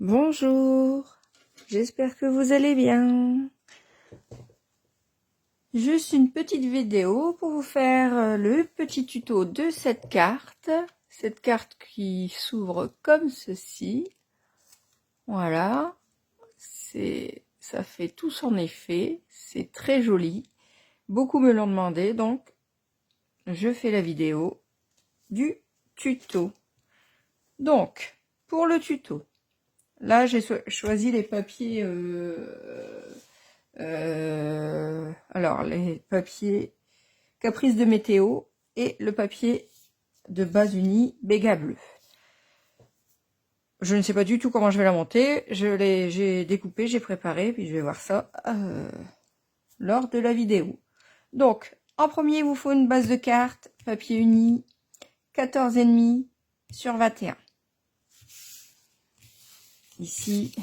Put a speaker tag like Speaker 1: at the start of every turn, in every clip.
Speaker 1: Bonjour, j'espère que vous allez bien. Juste une petite vidéo pour vous faire le petit tuto de cette carte. Cette carte qui s'ouvre comme ceci. Voilà, ça fait tout son effet, c'est très joli. Beaucoup me l'ont demandé, donc je fais la vidéo du tuto. Donc, pour le tuto, là j'ai choisi les papiers... alors, les papiers Caprice de Météo et le papier de base uni Béga Bleu. Je ne sais pas du tout comment je vais la monter. J'ai découpé, j'ai préparé, puis je vais voir ça lors de la vidéo. Donc, en premier, il vous faut une base de carte, papier uni, 14,5 sur 21. Ici,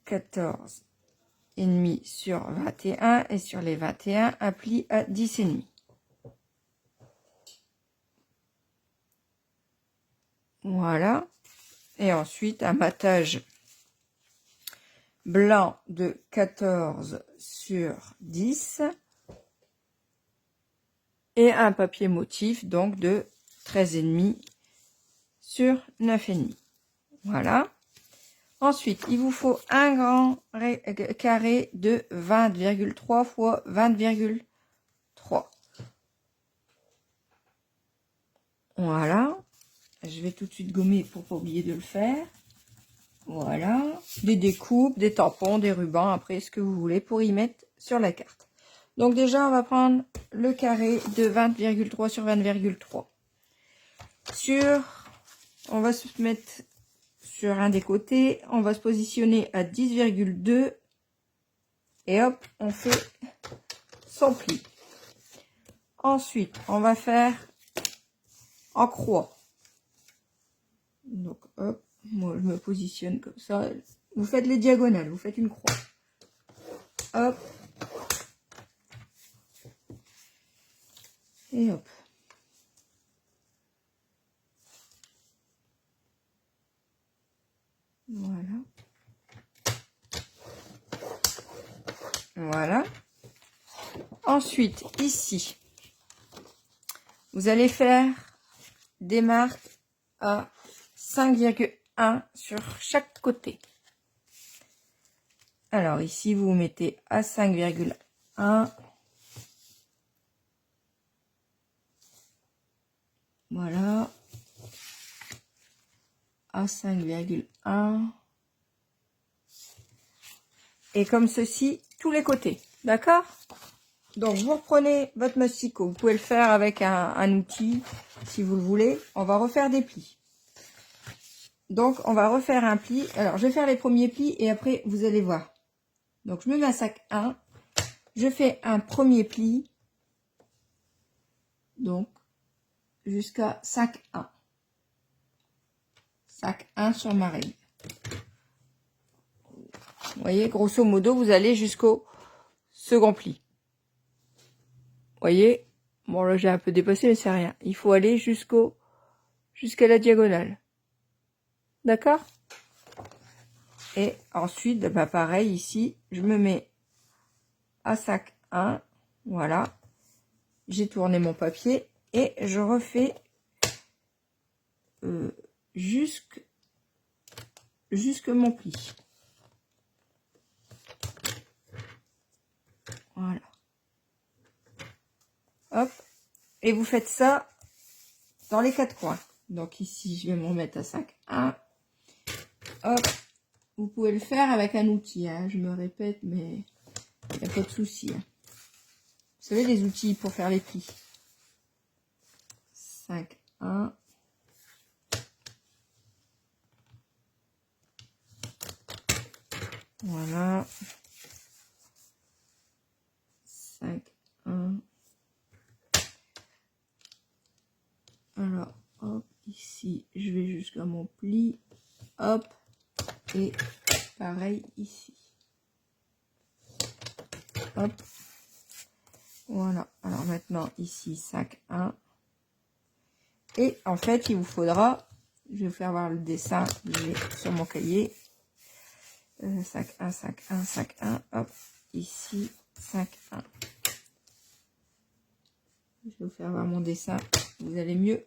Speaker 1: 14,5 sur 21 et sur les 21, un pli à 10,5. Voilà. Et ensuite, un matage blanc de 14 sur 10. Et un papier motif, donc de 13,5 sur 9,5. Voilà. Ensuite, il vous faut un grand carré de 20,3 x 20,3. Voilà. Je vais tout de suite gommer pour pas oublier de le faire. Voilà. Des découpes, des tampons, des rubans, après ce que vous voulez pour y mettre sur la carte. Donc déjà, on va prendre le carré de 20,3 sur 20,3. On va se mettre sur un des côtés, on va se positionner à 10,2 et hop, on fait son pli. Ensuite, on va faire en croix. Donc hop, moi je me positionne comme ça. Vous faites les diagonales, vous faites une croix. Hop. Et hop. Voilà. Voilà. Ensuite, ici, vous allez faire des marques à 5,1 sur chaque côté. Alors ici, vous mettez à 5,1. Voilà. À 5,1. Et comme ceci, tous les côtés. D'accord? Donc, vous reprenez votre masticot. Vous pouvez le faire avec un outil, si vous le voulez. On va refaire des plis. Donc, on va refaire un pli. Alors, je vais faire les premiers plis et après, vous allez voir. Donc, je me mets à sac 1. Je fais un premier pli. Donc, jusqu'à sac 1. Sac 1 sur ma règle. Vous voyez, grosso modo, vous allez jusqu'au second pli. Vous voyez, bon là j'ai un peu dépassé mais c'est rien. Il faut aller jusqu'à la diagonale. D'accord? Et ensuite, bah pareil ici, je me mets à sac 1. Voilà. J'ai tourné mon papier et je refais jusque mon pli. Voilà. Hop. Et vous faites ça dans les quatre coins. Donc ici, je vais me remettre à sac 1. Hop. Vous pouvez le faire avec un outil. Hein. Je me répète, mais il n'y a pas de souci. Hein. Vous savez, les outils pour faire les plis. 5, 1. Voilà. 5, 1. Alors, hop, ici, je vais jusqu'à mon pli. Hop. Et pareil ici. Hop. Voilà. Alors maintenant, ici, sac 1. Et en fait, il vous faudra Je vais vous faire voir le dessin que j'ai sur mon cahier. 5, 1, 5, 1, 5, 1. Hop, ici, 5, 1. Je vais vous faire voir mon dessin. Vous allez mieux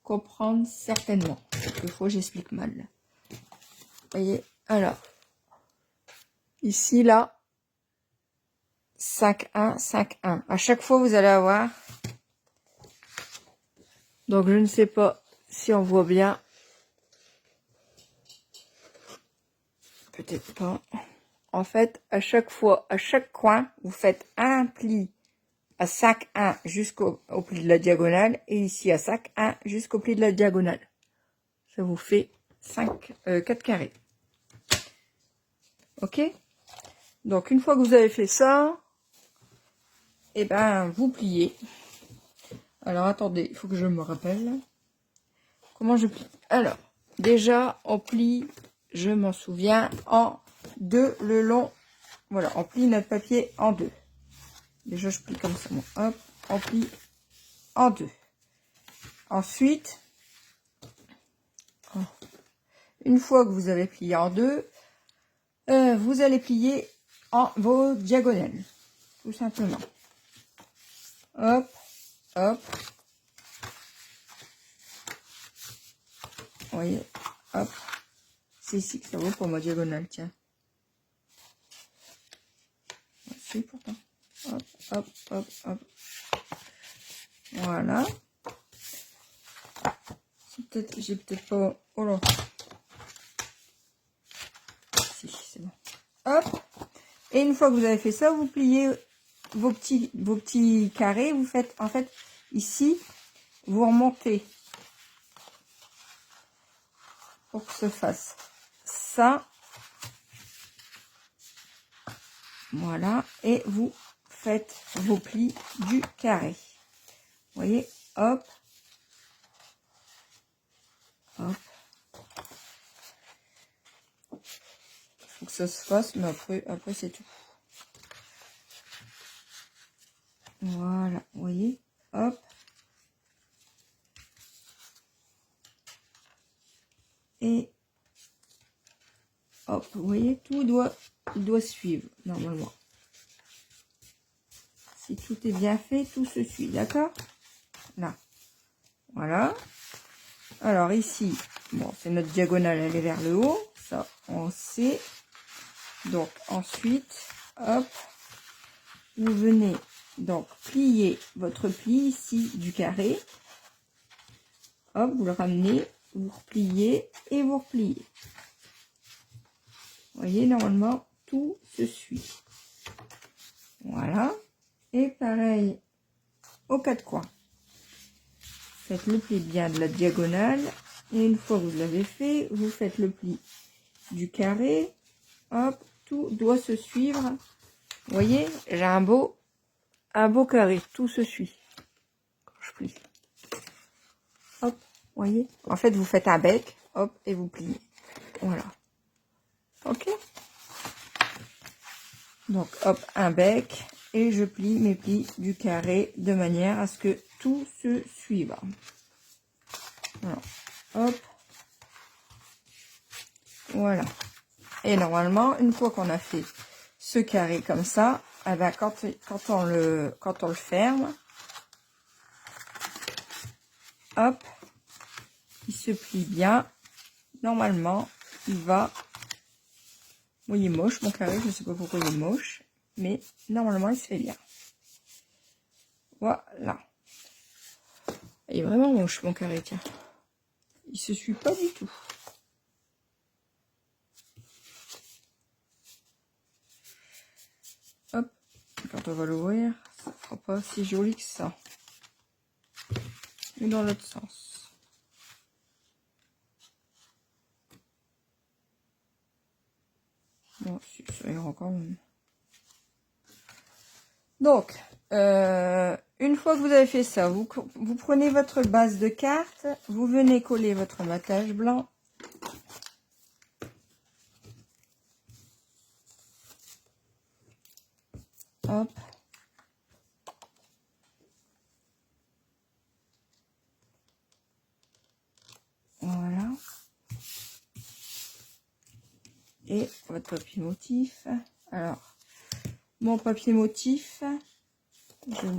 Speaker 1: comprendre certainement. Des fois, j'explique mal. Vous voyez, alors, ici, là, 5, 1, 5, 1. À chaque fois, vous allez avoir. Donc, je ne sais pas si on voit bien. Peut-être pas. En fait, à chaque fois, à chaque coin, vous faites un pli à 5, 1 jusqu'au pli de la diagonale. Et ici, à 5, 1 jusqu'au pli de la diagonale. Ça vous fait 4 carrés. Ok? Donc, une fois que vous avez fait ça, et ben, vous pliez. Alors, attendez, il faut que je me rappelle. Comment je plie? Alors, déjà, on plie, je m'en souviens, en deux le long. Voilà, on plie notre papier en deux. Déjà, je plie comme ça. Bon, hop, on plie en deux. Ensuite, une fois que vous avez plié en deux, vous allez plier en vos diagonales. Tout simplement. Hop, hop. Vous voyez, hop. C'est ici que ça vaut pour ma diagonale, tiens. C'est pourtant. Hop, hop, hop, hop. Voilà. J'ai peut-être pas... Oh là. Si, c'est bon. Hop. Et une fois que vous avez fait ça, vous pliez vos petits carrés. Vous faites, en fait, ici, vous remontez pour que se fasse ça. Voilà. Et vous faites vos plis du carré. Vous voyez, hop. Hop. Il faut que ça se fasse, mais après c'est tout. Voilà, vous voyez, hop. Et hop, vous voyez, tout doit suivre, normalement. Si tout est bien fait, tout se suit, d'accord? Là, voilà. Alors ici, bon, c'est notre diagonale, elle est vers le haut, ça, on sait. Donc ensuite, hop, vous venez donc plier votre pli ici du carré. Hop, vous le ramenez, vous repliez et vous repliez. Vous voyez, normalement, tout se suit. Voilà. Et pareil, aux quatre coins. Faites le pli bien de la diagonale. Et une fois que vous l'avez fait, vous faites le pli du carré. Hop, tout doit se suivre. Vous voyez, j'ai un beau carré. Tout se suit. Quand je plie. Hop, vous voyez. En fait, vous faites un bec. Hop, et vous pliez. Voilà. Ok. Donc, hop, un bec. Et je plie mes plis du carré de manière à ce que tout se suive. Voilà. Hop. Voilà. Et normalement, une fois qu'on a fait ce carré comme ça, eh ben, quand on le ferme, hop, il se plie bien. Normalement, il va... Bon, il est moche, mon carré. Je ne sais pas pourquoi il est moche. Mais normalement, il se fait bien. Voilà. Il est vraiment moche, mon carré, tiens. Il se suit pas du tout. Hop. Quand on va l'ouvrir, ça ne sera pas si joli que ça. Mais dans l'autre sens. Bon, ça ira quand même. Donc, une fois que vous avez fait ça, vous prenez votre base de carte, vous venez coller votre maquillage blanc. Hop. Voilà. et votre papier motif. Alors, mon papier motif,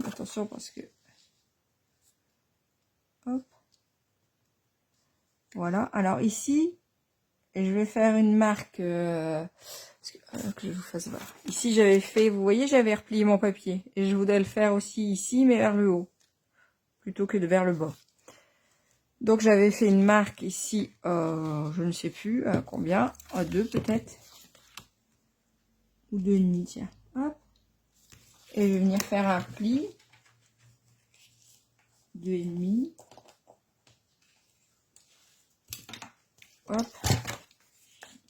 Speaker 1: attention parce que, hop, voilà. Alors ici, je vais faire une marque, que je vous fasse voir. Ici, j'avais fait, vous voyez, j'avais replié mon papier, et je voudrais le faire aussi ici, mais vers le haut, plutôt que de vers le bas. Donc j'avais fait une marque ici, je ne sais plus à combien, à 2 peut-être, ou 2,5, tiens, hop. Et je vais venir faire un pli, 2,5, hop.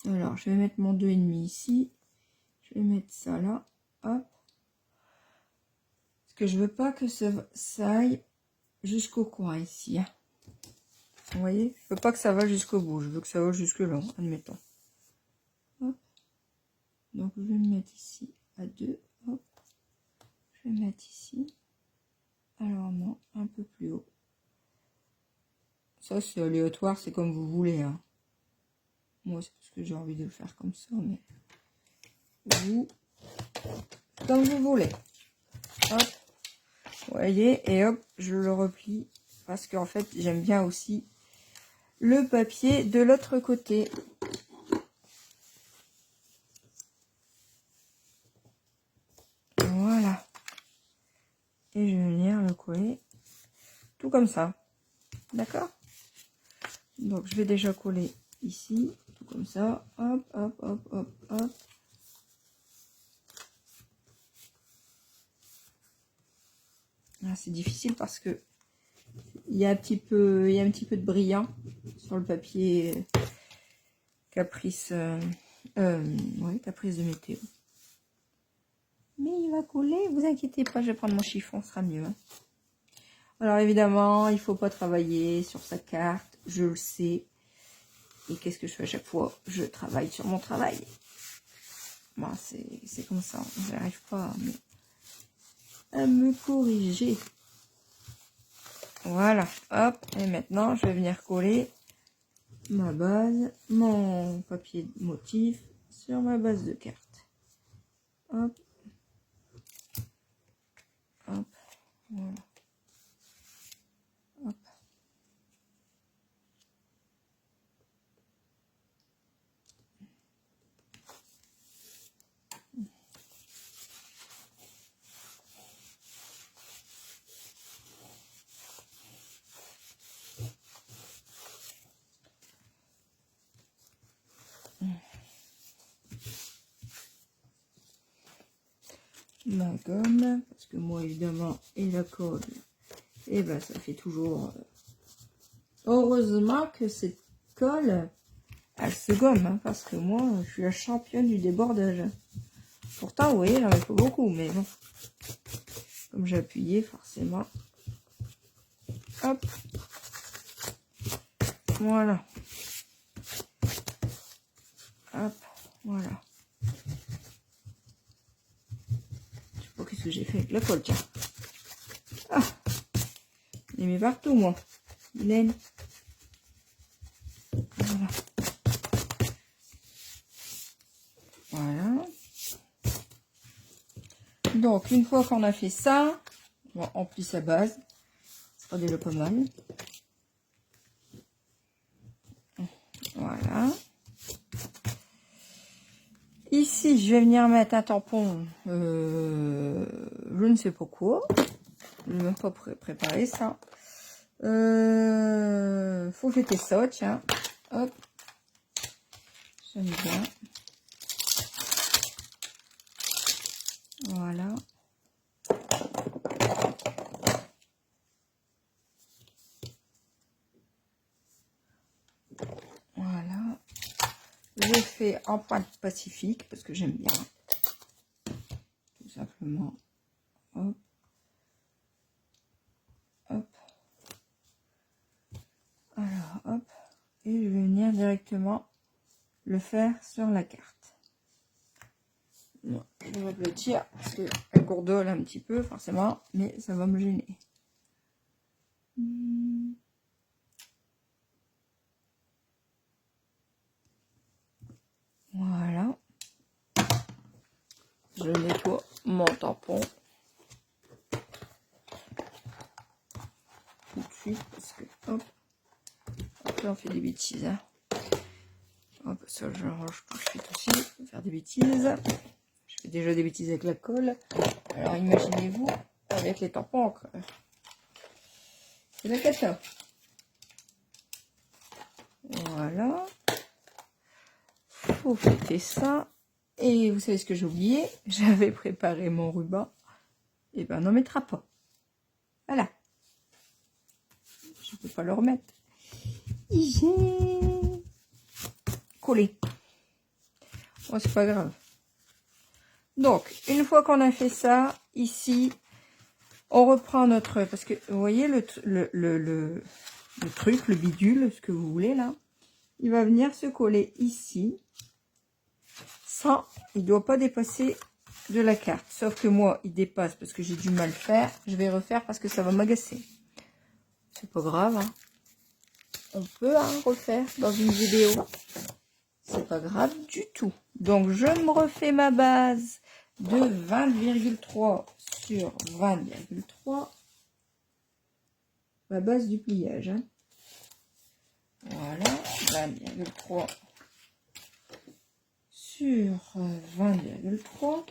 Speaker 1: Alors je vais mettre mon 2,5 ici, je vais mettre ça là, hop. Parce que je veux pas que ça aille jusqu'au coin ici, hein. Vous voyez, je veux pas que ça va jusqu'au bout, je veux que ça va jusque là, admettons. Hop. Donc je vais me mettre ici à 2, hop. Je vais mettre ici. Alors non, un peu plus haut. Ça c'est aléatoire, c'est comme vous voulez, hein. Moi c'est parce que j'ai envie de le faire comme ça, mais vous, comme vous voulez. Hop. Vous voyez, et hop, je le replie parce qu'en fait j'aime bien aussi le papier de l'autre côté. Voilà. Et je vais venir le coller tout comme ça. D'accord? Donc je vais déjà coller ici, tout comme ça. Hop, hop, hop, hop, hop. Ah, c'est difficile parce que il y a un petit peu de brillant sur le papier Caprice, ouais, Caprice de météo. Mais il va couler, vous inquiétez pas, je vais prendre mon chiffon, ce sera mieux, hein. Alors évidemment, il faut pas travailler sur sa carte, je le sais. Et qu'est-ce que je fais à chaque fois? Je travaille sur mon travail. Bon, c'est comme ça, je n'arrive pas à me corriger. Voilà, hop, et maintenant je vais venir coller ma base, mon papier motif sur ma base de carte. Hop, hop, voilà. Hop. Ma gomme, parce que moi évidemment, et la colle, et ben ça fait toujours... Heureusement que cette colle, elle se gomme, hein, parce que moi, je suis la championne du débordage. Pourtant, vous voyez, j'en ai pas beaucoup, mais bon. Comme j'ai appuyé, forcément. Hop. Voilà. Hop. Voilà. Je sais pas qu'est-ce que j'ai fait avec la colle, tiens. Ah. Je l'ai mis partout, moi. Laine. Voilà. Voilà. Donc, une fois qu'on a fait ça, on remplit sa base. Ce sera déjà pas mal. Voilà. Ici, je vais venir mettre un tampon. Je ne sais pas quoi. Je n'ai même pas préparé ça. Faut fêter ça, tiens. Hop. J'aime bien. Voilà. Voilà. J'ai fait en pointe pacifique parce que j'aime bien. Tout simplement. Hop. Hop. Alors, hop. Et je vais venir directement le faire sur la carte. Bon, je vais aplatir parce qu'elle gourdole un petit peu, forcément, mais ça va me gêner. Voilà. je nettoie mon tampon tout de suite parce que hop, là on fait des bêtises. Hein. Hop, ça je le range tout de suite aussi, on va faire des bêtises. Je fais déjà des bêtises avec la colle. Alors imaginez-vous avec les tampons. C'est la cata. Voilà. Faut fêter ça. Et vous savez ce que j'ai oublié? J'avais préparé mon ruban. Et ben on n'en mettra pas. Voilà. Je peux pas le remettre. J'ai collé. Bon, c'est pas grave. Donc, une fois qu'on a fait ça, ici, on reprend notre... Parce que, vous voyez, le truc, le bidule, ce que vous voulez, là, il va venir se coller ici. Sans, il doit pas dépasser de la carte. Sauf que moi, il dépasse parce que j'ai du mal faire. Je vais refaire parce que ça va m'agacer. C'est pas grave, hein. On peut refaire dans une vidéo. C'est pas grave du tout. Donc, je me refais ma base de 20,3 sur 20,3. Ma base du pliage. Hein. Voilà, 20,3 sur 20,3.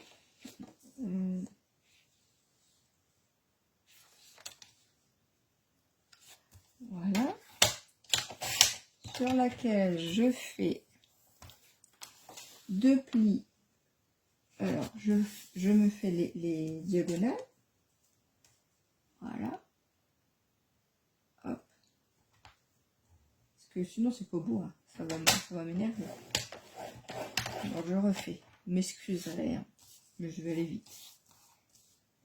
Speaker 1: Voilà. Sur laquelle je fais 2 plis. Alors, je me fais les diagonales. Voilà. Hop. Parce que sinon, c'est pas beau. Hein. Ça va m'énerver. Donc, je refais. M'excuserez, hein, mais je vais aller vite.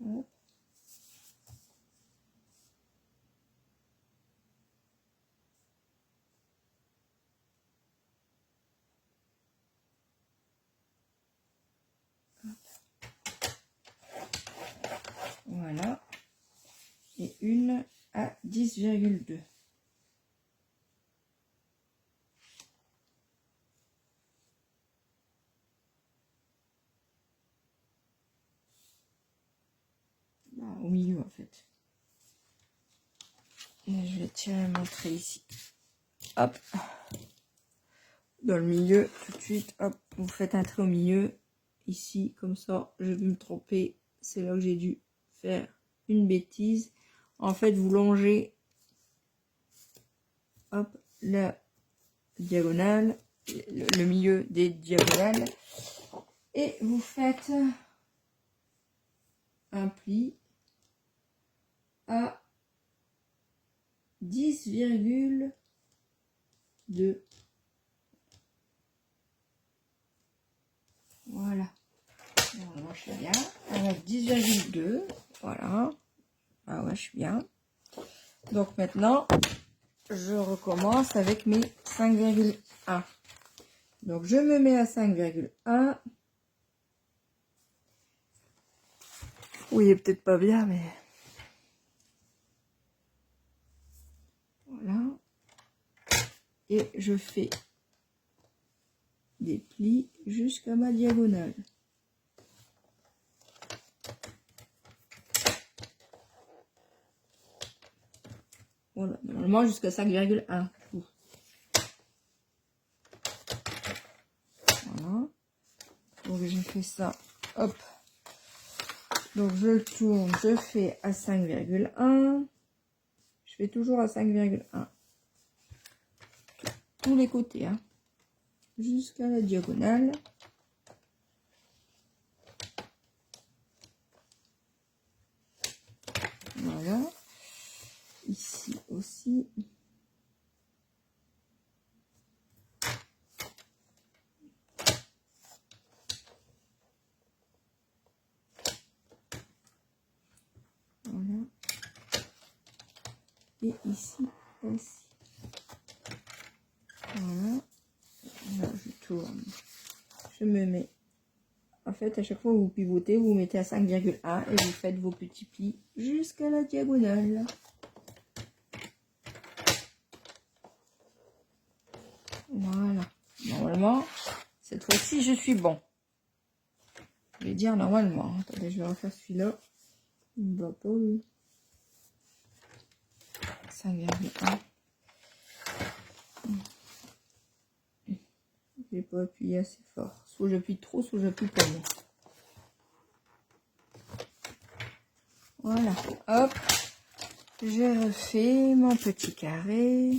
Speaker 1: Hop. Voilà. Et une à 10,2. Au milieu en fait. Et je vais tirer mon trait ici. Hop. Dans le milieu, tout de suite, hop, vous faites un trait au milieu. Ici, comme ça, je vais me tromper. C'est là que j'ai dû faire une bêtise. En fait, vous longez, hop, la diagonale, le milieu des diagonales. Et vous faites un pli à 10,2. Voilà. Normalement, je suis bien. Avec 10,2. Voilà. Ah ouais, je suis bien. Donc maintenant, je recommence avec mes 5,1. Donc je me mets à 5,1. Vous voyez peut-être pas bien, mais... Voilà. Et je fais des plis jusqu'à ma diagonale. Voilà, normalement jusqu'à 5,1. Voilà. Donc j'ai fait ça. Hop. Donc je le tourne, je fais à 5,1. Je fais toujours à 5,1. Tous les côtés, hein. Jusqu'à la diagonale. Voilà. Ici aussi. Voilà. Et ici aussi. Voilà. Là, je tourne. Je me mets. En fait, à chaque fois que vous pivotez, vous mettez à 5,1 et vous faites vos petits plis jusqu'à la diagonale. Voilà. Normalement, cette fois-ci, je suis bon. Je vais dire normalement. Attendez, je vais refaire celui-là. Il ne va pas, lui. 5,1. Je n'ai pas appuyé assez fort. Soit j'appuie trop, soit j'appuie pas bien. Voilà. Hop. Je refais mon petit carré.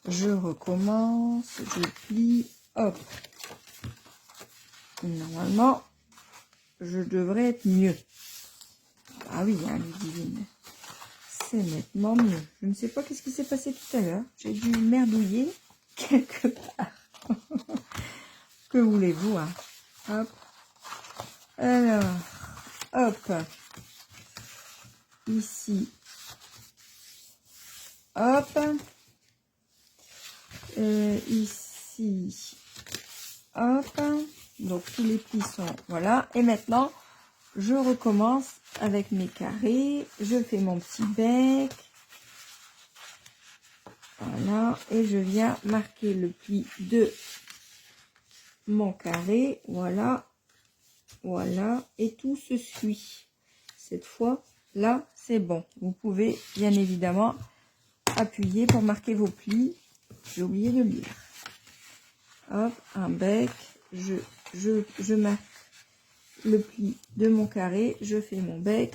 Speaker 1: Je recommence. Je plie. Hop. Normalement, je devrais être mieux. Ah oui, hein, Ludivine. C'est nettement mieux. Je ne sais pas qu'est-ce qui s'est passé tout à l'heure. J'ai dû merdouiller quelque part. Que voulez-vous, hein? Hop. Alors, hop. Ici. Hop. Ici. Hop. Donc, tous les plis sont... Voilà. Et maintenant, je recommence avec mes carrés. Je fais mon petit bec. Voilà. Et je viens marquer le pli de mon carré. Voilà. Voilà. Et tout se suit. Cette fois, là, c'est bon. Vous pouvez, bien évidemment, appuyer pour marquer vos plis. J'ai oublié de lire. Hop, un bec. Je marque le pli de mon carré. Je fais mon bec.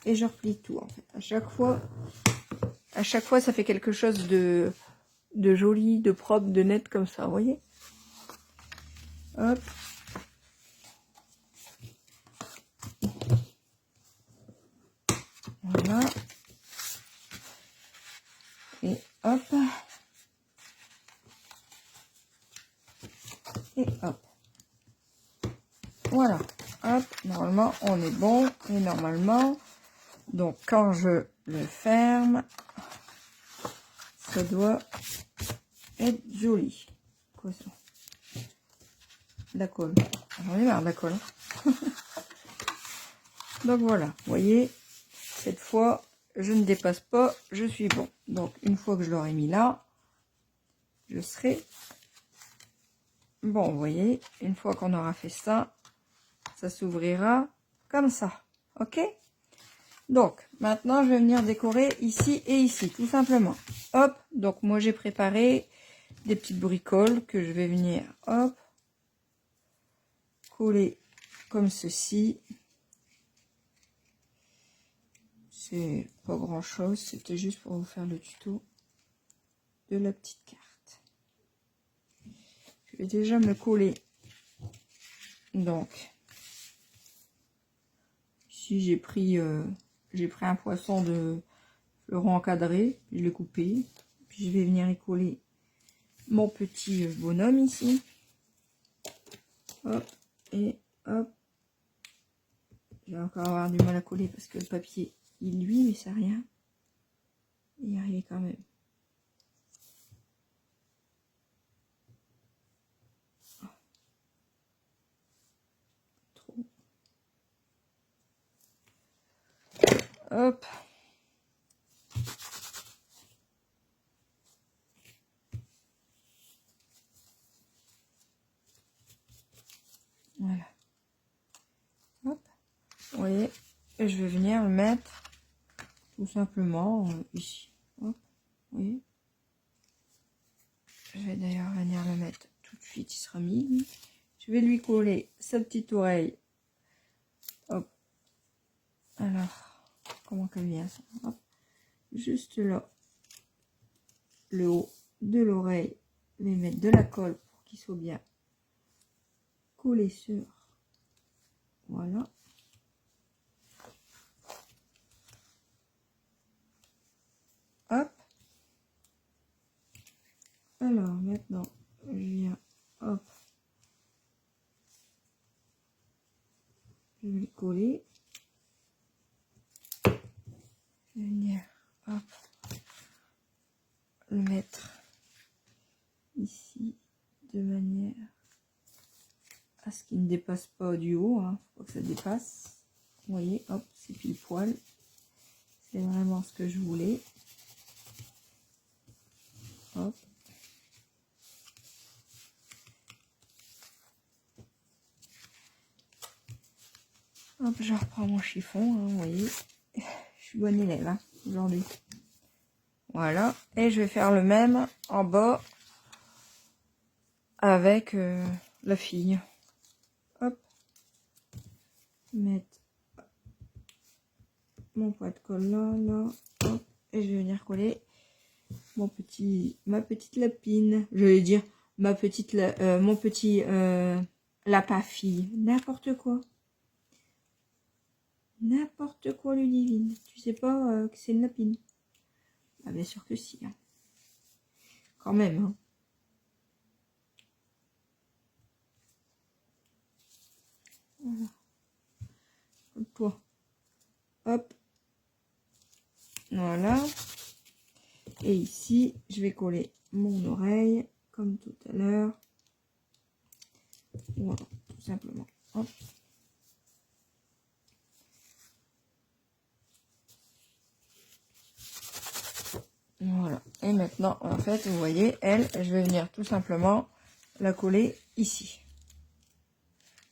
Speaker 1: Et je replie tout, en fait. À chaque fois, ça fait quelque chose de joli, de propre, de net, comme ça, vous voyez? Hop. Voilà. Et hop. Et hop. Voilà. Hop. Normalement, on est bon. Et normalement, donc quand je le ferme, ça doit être joli. Quoi ça? La colle. J'en ai marre de la colle. Donc voilà. Vous voyez, cette fois, je ne dépasse pas. Je suis bon. Donc une fois que je l'aurai mis là, je serai bon. Vous voyez, une fois qu'on aura fait ça, ça s'ouvrira comme ça. Ok? Donc, maintenant, je vais venir décorer ici et ici, tout simplement. Hop, donc moi, j'ai préparé des petites bricoles que je vais venir, hop, coller comme ceci. C'est pas grand-chose, c'était juste pour vous faire le tuto de la petite carte. Je vais déjà me coller. Donc, ici, j'ai pris un poisson de fleuron encadré, je l'ai coupé. Puis je vais venir y coller mon petit bonhomme ici. Hop, et hop. Je vais encore avoir du mal à coller parce que le papier, il luit, mais c'est rien. Il y arrive quand même. Trop. Hop. Voilà. Hop. Vous voyez, et je vais venir le mettre tout simplement ici. Hop. Vous voyez. Je vais d'ailleurs venir le mettre tout de suite, il sera mis. Lui. Je vais lui coller sa petite oreille. Hop. Alors, comment qu'elle vient ça? Hop. Juste là, le haut de l'oreille, les mettre de la colle pour qu'il soit bien collé sur. Voilà. Hop. Alors, maintenant, je viens, hop. Je vais le coller. Je vais venir, hop, le mettre ici, de manière à ce qu'il ne dépasse pas du haut, hein. Faut pas que ça dépasse. Vous voyez, hop, c'est pile poil. C'est vraiment ce que je voulais. Hop. Hop, je reprends mon chiffon, hein, vous voyez. Je suis bonne élève hein, aujourd'hui. Voilà. Et je vais faire le même en bas avec la fille. Hop. Mettre mon poids de colle là. Hop. Et je vais venir coller ma petite lapine. Je vais dire mon petit lapin fille. N'importe quoi. N'importe quoi, Ludivine. Tu sais pas que c'est une lapine? Ah, bien sûr que si. Hein. Quand même. Hein. Voilà. Comme toi. Hop. Voilà. Et ici, je vais coller mon oreille, comme tout à l'heure. Voilà, tout simplement. Hop. Voilà. Et maintenant, en fait, vous voyez, elle, je vais venir tout simplement la coller ici.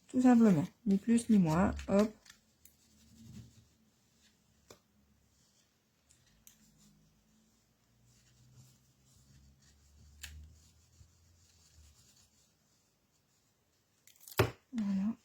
Speaker 1: Tout simplement. Ni plus ni moins. Hop. Voilà.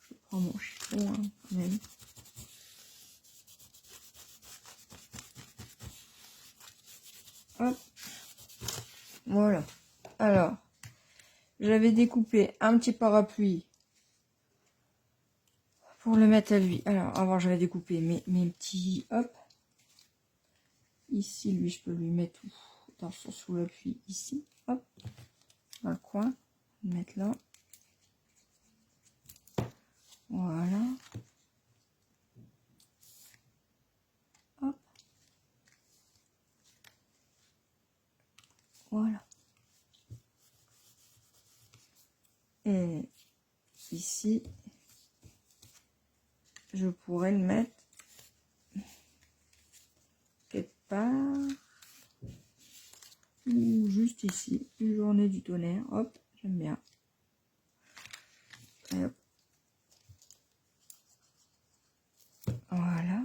Speaker 1: Je prends mon chiffon, hein, quand même. Hop. Voilà. Alors, j'avais découpé un petit parapluie pour le mettre à lui. Alors, avant, j'avais découpé mes petits... Hop. Ici, lui, je peux lui mettre dans son sous l'appui ici. Hop. Dans le coin. Le mettre là. Voilà. Hop. Voilà. Et ici, je pourrais le mettre quelque part. Ou juste ici. Une journée du tonnerre. Hop. J'aime bien. Et hop. Voilà.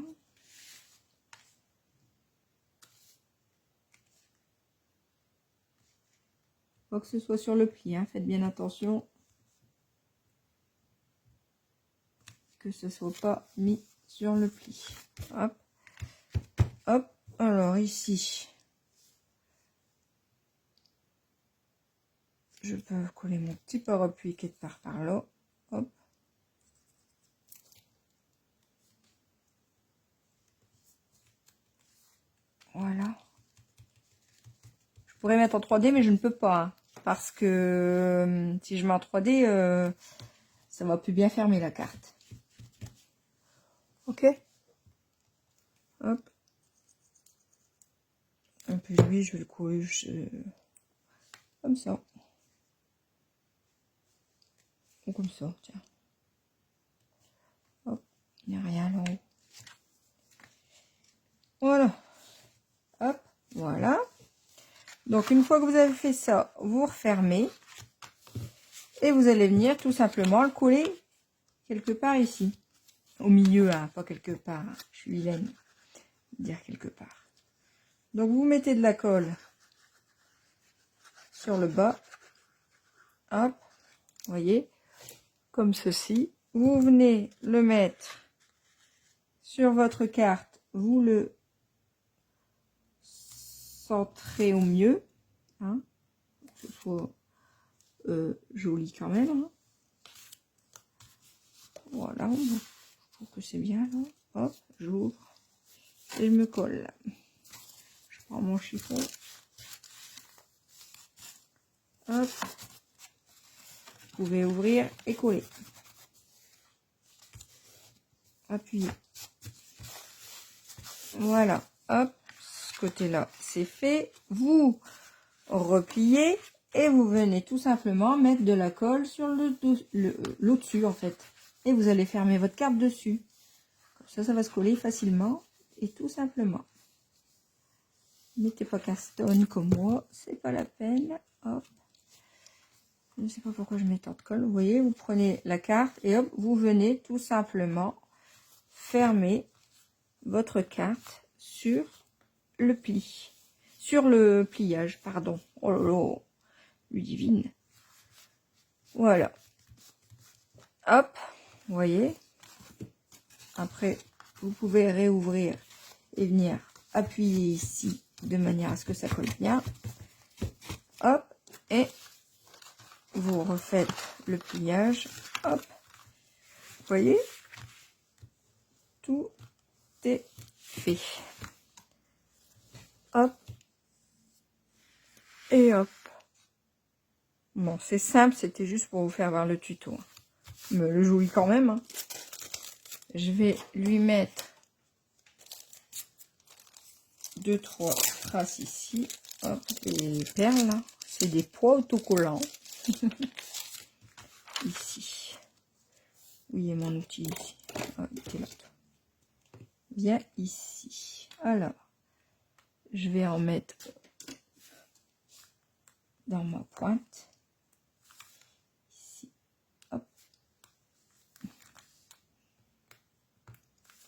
Speaker 1: Faut que ce soit sur le pli. Hein. Faites bien attention. Que ce soit pas mis sur le pli. Hop. Hop. Alors ici. Je peux coller mon petit parapluie quelque part par là. Hop. Voilà. Je pourrais mettre en 3D, mais je ne peux pas. Hein, parce que si je mets en 3D, ça va plus bien fermer la carte. Ok. Hop. Et puis lui, je vais le coller comme ça. Ou comme ça, tiens. Hop. Il n'y a rien là-haut. Voilà. Hop. Voilà. Donc, une fois que vous avez fait ça, vous refermez. Et vous allez venir tout simplement le coller quelque part ici. Au milieu, hein, pas quelque part. Hein. Je suis vilaine. Dire quelque part. Donc, vous mettez de la colle sur le bas. Hop. Vous voyez. Comme ceci. Vous venez le mettre sur votre carte. Vous le centrez au mieux. Hein, que ce soit joli quand même. Hein. Voilà. Je trouve que c'est bien là. Hop. J'ouvre. Et je me colle. Je prends mon chiffon. Hop. Vous pouvez ouvrir et coller. Appuyez. Voilà. Hop. Ce côté-là, c'est fait. Vous repliez Et vous venez tout simplement mettre de la colle sur l'au-dessus en fait. Et vous allez fermer votre carte dessus. Comme ça va se coller facilement et tout simplement. Mettez pas casse-tonne comme moi, c'est pas la peine. Hop. Je ne sais pas pourquoi je mets tant de colle. Vous voyez, vous prenez la carte et hop, vous venez tout simplement fermer votre carte sur le pli. Sur le pliage, pardon. Oh là là, Ludivine. Voilà. Hop, vous voyez. Après, vous pouvez réouvrir et venir appuyer ici de manière à ce que ça colle bien. Hop, et vous refaites le pliage. Hop, vous voyez, tout est fait. Hop, et hop. Bon, c'est simple, c'était juste pour vous faire voir le tuto. Mais le joli quand même. Hein. Je vais lui mettre 2-3 traces ici. Hop, les perles, là. C'est des poids autocollants. Ici. Oui, et mon outil ici. Oh, il était là. Bien ici. Alors, je vais en mettre dans ma pointe. Ici. Hop.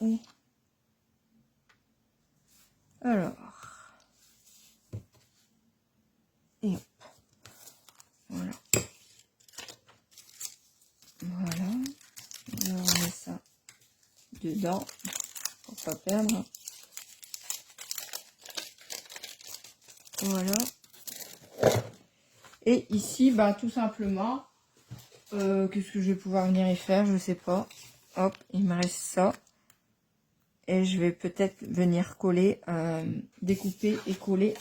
Speaker 1: Et alors. Et hop. Voilà. Voilà. On met ça dedans pour pas perdre. Voilà. Et ici, bah tout simplement, qu'est-ce que je vais pouvoir venir y faire, je sais pas. Hop, il me reste ça. Et je vais peut-être venir coller, découper et coller.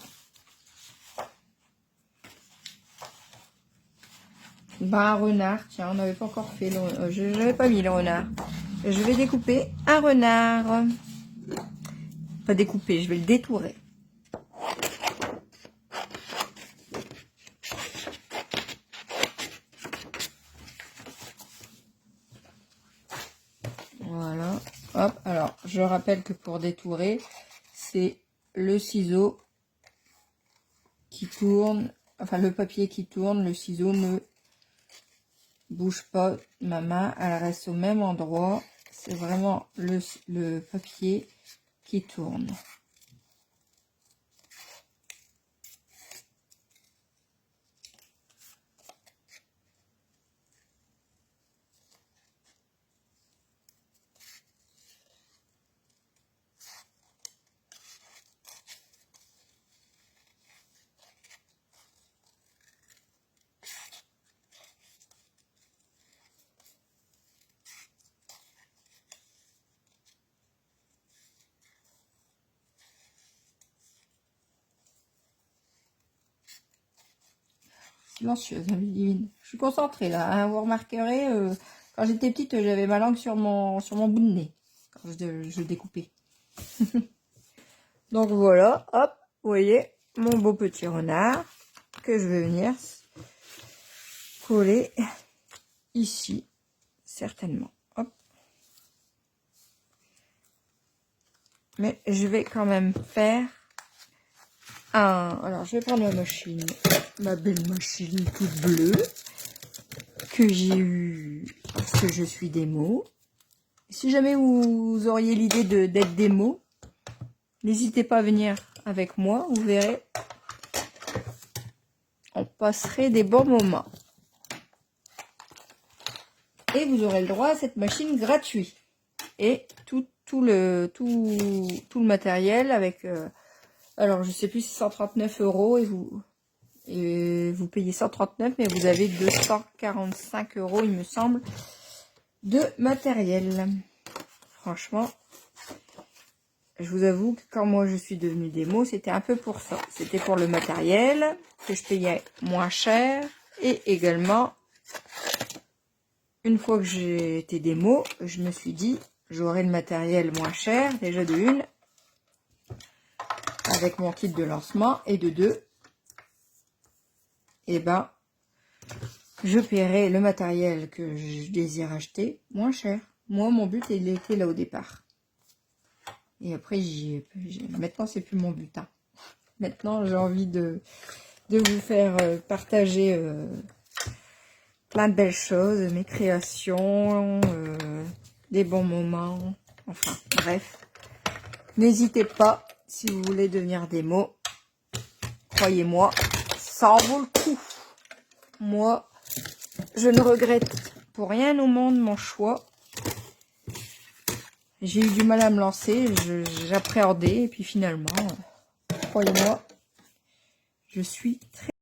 Speaker 1: Bah un renard, tiens, on n'avait pas encore fait, je n'avais pas mis le renard. Et je vais découper un renard. Pas découper, je vais le détourer. Voilà. Hop, alors, je rappelle que pour détourer, c'est le ciseau qui tourne, enfin le papier qui tourne, le ciseau ne bouge pas, ma main, elle reste au même endroit. C'est vraiment le papier qui tourne. Silencieuse, hein, Ludivine. Je suis concentrée là, hein. Vous remarquerez, quand j'étais petite, j'avais ma langue sur mon bout de nez, quand je découpais. Donc voilà, hop, vous voyez, mon beau petit renard, que je vais venir coller ici, certainement. Hop. Mais je vais quand même faire un... Alors, je vais prendre ma machine, ma belle machine toute bleue, que j'ai eue parce que je suis démo. Si jamais vous auriez l'idée d'être démo, n'hésitez pas à venir avec moi, vous verrez. On passerait des bons moments. Et vous aurez le droit à cette machine gratuite. Et tout le matériel avec... alors, je sais plus si c'est 139 € et vous payez 139, mais vous avez 245 €, il me semble, de matériel. Franchement, je vous avoue que quand moi je suis devenue démo, c'était un peu pour ça. C'était pour le matériel que je payais moins cher et également, une fois que j'ai été démo, je me suis dit, j'aurai le matériel moins cher, déjà de une, avec mon kit de lancement, et de deux, eh ben, je paierai le matériel que je désire acheter moins cher. Moi, mon but, il était là au départ. Et après, maintenant, c'est plus mon but. Hein. Maintenant, j'ai envie de vous faire partager plein de belles choses, mes créations, des bons moments. Enfin, bref. N'hésitez pas, si vous voulez devenir démo. Croyez-moi, ça en vaut le coup. Moi, je ne regrette pour rien au monde mon choix. J'ai eu du mal à me lancer, j'appréhendais, et puis finalement, croyez-moi, je suis très